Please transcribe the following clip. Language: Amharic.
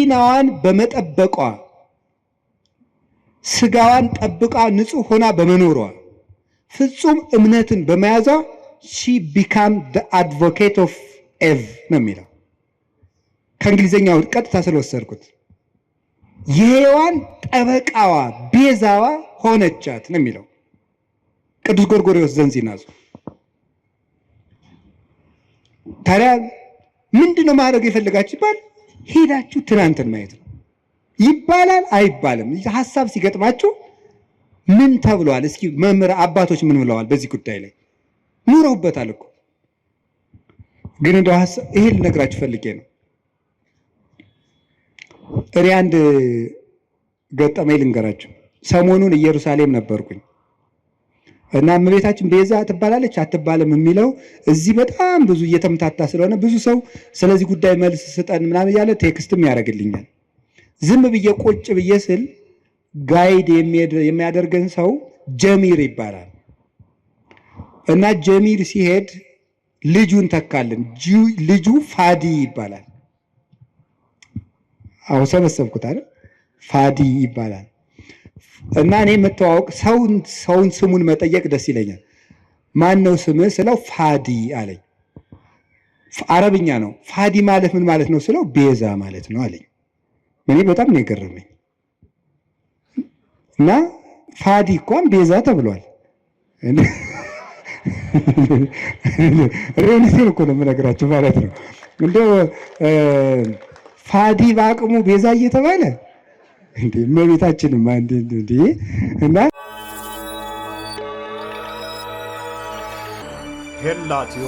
ህሊናዋን በመጠበቋ ስጋዋን ጠብቃ ንጹህ ሆና በመኖሯ ፍጹም እምነትን በመያዟ she became the advocate of Eve ነው የሚለው ከእንግሊዘኛው ቀጥታ ስለወሰድኩት የሔዋን ጠበቃዋ ቤዛዋ ሆነቻት ነው የሚለው ቅዱስ ጎርጎርዮስ ዘንዚናዙ። ታዲያ ምንድነው ማድረግ የፈለጋችሁ ይባል ሄዳችሁ ትናንትን ማየት ነው ይባላል አይባልም? ሐሳብ ሲገጥማችሁ ምን ተብሏል? እስኪ መምህር አባቶች ምን ብለዋል በዚህ ጉዳይ ላይ ኑረውበታል እኮ። ግን እንደው ይሄ ልነግራችሁ ፈልጌ ነው። እኔ አንድ ገጠመኝ ልንገራችሁ። ሰሞኑን ኢየሩሳሌም ነበርኩኝ እና እመቤታችን ቤዛ ትባላለች አትባልም የሚለው እዚህ በጣም ብዙ እየተምታታ ስለሆነ ብዙ ሰው ስለዚህ ጉዳይ መልስ ስጠን ምናምን እያለ ቴክስትም ያደርግልኛል። ዝም ብዬ ቁጭ ብዬ ስል ጋይድ የሚያደርገን ሰው ጀሚር ይባላል እና ጀሚር ሲሄድ ልጁን ተካልን። ልጁ ፋዲ ይባላል። አሁን ሰበሰብኩት አይደል? ፋዲ ይባላል እና እኔ መተዋወቅ ሰውን ስሙን መጠየቅ ደስ ይለኛል። ማን ነው ስምህ ስለው ፋዲ አለኝ። አረብኛ ነው። ፋዲ ማለት ምን ማለት ነው ስለው ቤዛ ማለት ነው አለኝ። እኔ በጣም ነው የገረመኝ። እና ፋዲ እንኳን ቤዛ ተብሏል። እኔን እኮ ነው የምነግራችሁ ማለት ነው። እንደው ፋዲ በአቅሙ ቤዛ እየተባለ እንዴ እመቤታችንም እንዴ እና ሄላቲዮ